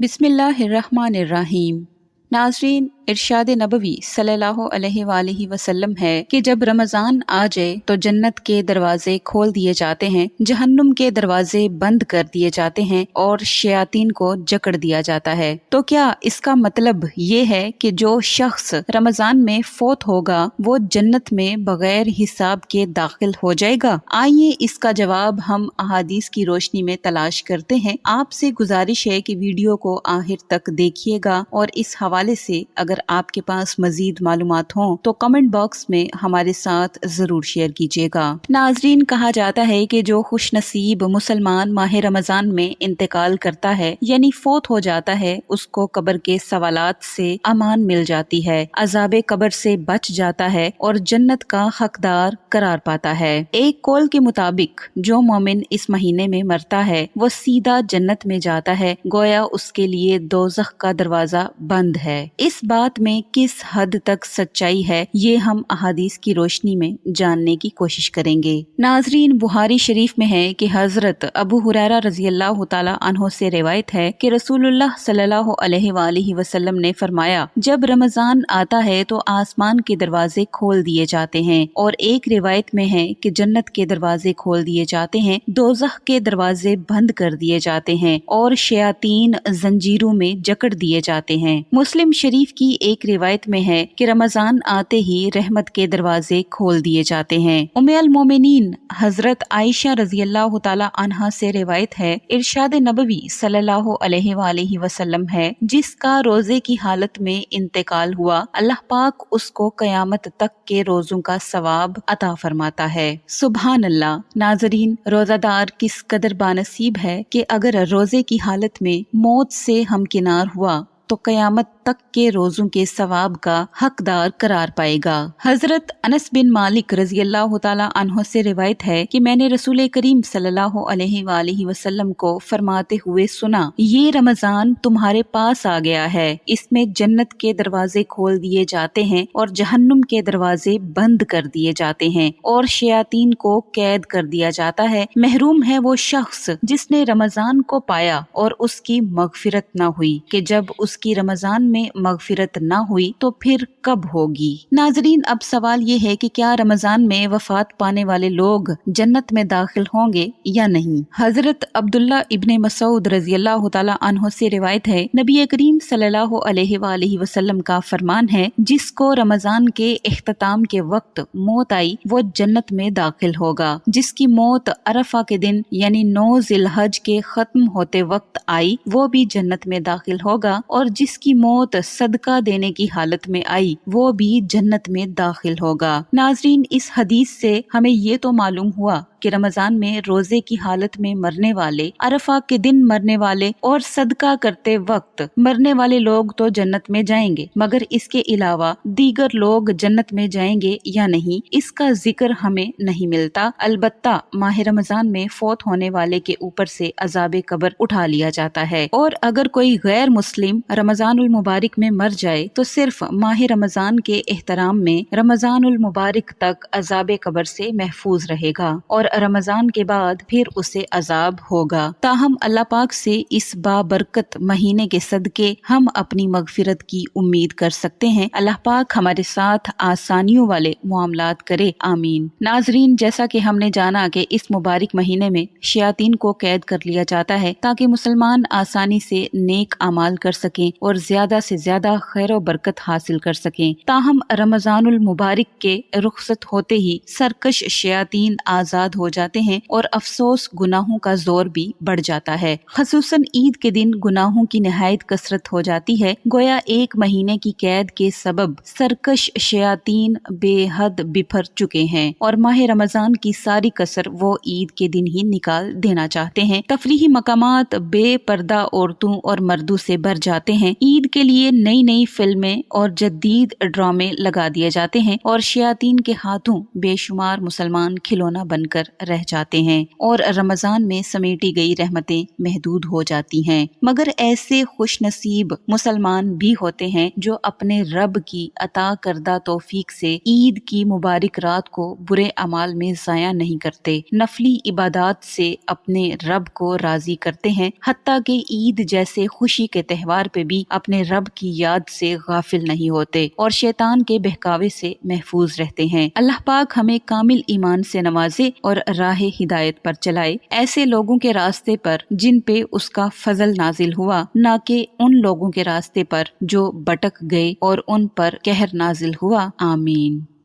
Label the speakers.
Speaker 1: बिस्मिल्लाहिर्रहमानिर्रहीम। नाज़रीन, इरशाद नबवी सल्लल्लाहु अलैहि वसल्लम है कि जब रमज़ान आ जाए तो जन्नत के दरवाजे खोल दिए जाते हैं, जहन्नुम के दरवाजे बंद कर दिए जाते हैं और शयातीन को जकड़ दिया जाता है। तो क्या इसका मतलब ये है कि जो शख्स रमज़ान में फौत होगा वो जन्नत में बगैर हिसाब के दाखिल हो जाएगा? आइए इसका जवाब हम अहादीस की रोशनी में तलाश करते हैं। आपसे गुजारिश है कि वीडियो को आखिर तक देखिएगा और इस हवाले से अगर आपके पास मजीद मालूमात हों तो कमेंट बॉक्स में हमारे साथ जरूर शेयर कीजिएगा। नाजरीन, कहा जाता है कि जो खुश नसीब मुसलमान माह रमजान में इंतकाल करता है यानी फौत हो जाता है, उसको कब्र के सवालात से अमान मिल जाती है, अजाब कब्र से बच जाता है और जन्नत का हकदार करार पाता है। एक कौल के मुताबिक जो मोमिन इस महीने में मरता है वो सीधा जन्नत में जाता है, गोया उसके लिए दोज़ख का दरवाजा बंद है। इस बात में किस हद तक सच्चाई है ये हम अहादीस की रोशनी में जानने की कोशिश करेंगे। नाजरीन, बुहारी शरीफ में है कि हजरत अबू हुरैरा रज़ी अल्लाह तआला अन्हु से रिवायत है कि रसूलुल्लाह सल्लल्लाहु अलैहि वसल्लम ने फरमाया, जब रमजान आता है तो आसमान के दरवाजे खोल दिए जाते हैं, और एक रिवायत में है कि जन्नत के दरवाजे खोल दिए जाते हैं, दोज़ख के दरवाजे बंद कर दिए जाते हैं और शयातीन जंजीरों में जकड़ दिए जाते हैं। मुस्लिम शरीफ की एक रिवायत में है कि रमजान आते ही रहमत के दरवाजे खोल दिए जाते हैं। उम्मे अल मोमिनीन हजरत आयशा रज़ी अल्लाह तआला अन्हा से रिवायत है, इरशाद नबवी सल्लल्लाहु अलैहि वसल्लम है, जिसका रोजे की हालत में इंतकाल हुआ अल्लाह पाक उसको कयामत तक के रोजों का सवाब अता फरमाता है। सुभान अल्लाह। नाजरीन, रोजादार किस कदर बानसीब है कि अगर रोजे की हालत में मौत से हमकिनार हुआ तो कयामत तक के रोजों के सवाब का हकदार करार पाएगा। हजरत अनस बिन मालिक रजी अल्लाह तआला अन्हु से रिवायत है कि मैंने रसूल करीम सल्लल्लाहु अलैहि वसल्लम को फरमाते हुए सुना, ये रमजान तुम्हारे पास आ गया है, इसमें जन्नत के दरवाजे खोल दिए जाते हैं और जहन्नुम के दरवाजे बंद कर दिए जाते हैं और शयातीन को कैद कर दिया जाता है। महरूम है वो शख्स जिसने रमजान को पाया और उसकी मगफिरत न हुई, कि जब उसकी रमजान में मगफिरत ना हुई तो फिर कब होगी। नाजरीन, अब सवाल ये है कि क्या रमजान में वफात पाने वाले लोग जन्नत में दाखिल होंगे या नहीं। हजरत अब्दुल्ला इब्ने मसूद रजी अल्लाह तआला अन्हु से रिवायत है, नबी करीम सल्लल्लाहु अलैहि वसल्लम का फरमान है, जिसको रमजान के इख्तिताम के वक्त मौत आई वो जन्नत में दाखिल होगा। जिसकी मौत अरफा के दिन यानी 9 जिलहज के खत्म होते वक्त आई वो भी जन्नत में दाखिल होगा, और जिसकी मौत सदका देने की हालत में आई वो भी जन्नत में दाखिल होगा। नाजरीन, इस हदीस से हमें ये तो मालूम हुआ कि रमजान में रोजे की हालत में मरने वाले, अरफा के दिन मरने वाले और सदका करते वक्त मरने वाले लोग तो जन्नत में जाएंगे, मगर इसके अलावा दीगर लोग जन्नत में जाएंगे या नहीं इसका जिक्र हमें नहीं मिलता। अलबत्ता माह रमजान में फौत होने वाले के ऊपर से अजाब कब्र उठा लिया जाता है, और अगर कोई गैर मुस्लिम रमजानुल मुबारक में मर जाए तो सिर्फ माह रमजान के एहतराम में रमजानुल मुबारक तक अजाब कब्र से महफूज रहेगा और रमजान के बाद फिर उसे अजाब होगा। ताहम अल्लाह पाक से इस बाबरकत महीने के सदके हम अपनी मगफिरत की उम्मीद कर सकते हैं। अल्लाह पाक हमारे साथ आसानियों वाले मुआमलात करे, आमीन। नाजरीन, जैसा कि हमने जाना कि इस मुबारक महीने में शयातीन को कैद कर लिया जाता है ताकि मुसलमान आसानी से नेक अमाल कर सकें और ज्यादा से ज्यादा खैर व बरकत हासिल कर सकें। ताहम रमजानुल मुबारक के रुखसत होते ही सरकश शयातीन आजाद हो जाते हैं और अफसोस गुनाहों का जोर भी बढ़ जाता है। खसूसन ईद के दिन गुनाहों की निहायत कसरत हो जाती है, गोया एक महीने की कैद के सबब सरकश शयातीन बेहद बिफर चुके हैं और माह रमजान की सारी कसर वो ईद के दिन ही निकाल देना चाहते हैं। तफरीही मकामात बेपर्दा औरतों और मर्दों से भर जाते हैं। ईद के लिए नई नई फिल्में और जदीद ड्रामे लगा दिए जाते हैं और शयातीन के हाथों बेशुमार मुसलमान खिलौना बनकर رہ جاتے ہیں اور رمضان میں سمیٹی گئی رحمتیں محدود ہو جاتی ہیں۔ مگر ایسے خوش نصیب مسلمان بھی ہوتے ہیں جو اپنے رب کی عطا کردہ توفیق سے عید کی مبارک رات کو برے اعمال میں ضائع نہیں کرتے، نفلی عبادات سے اپنے رب کو راضی کرتے ہیں، حتیٰ کہ عید جیسے خوشی کے تہوار پہ بھی اپنے رب کی یاد سے غافل نہیں ہوتے اور شیطان کے بہکاوے سے محفوظ رہتے ہیں۔ اللہ پاک ہمیں کامل ایمان سے نوازے اور راہ ہدایت پر چلائے، ایسے لوگوں کے راستے پر جن پہ اس کا فضل نازل ہوا، نہ کہ ان لوگوں کے راستے پر جو بٹک گئے اور ان پر قہر نازل ہوا۔ آمین۔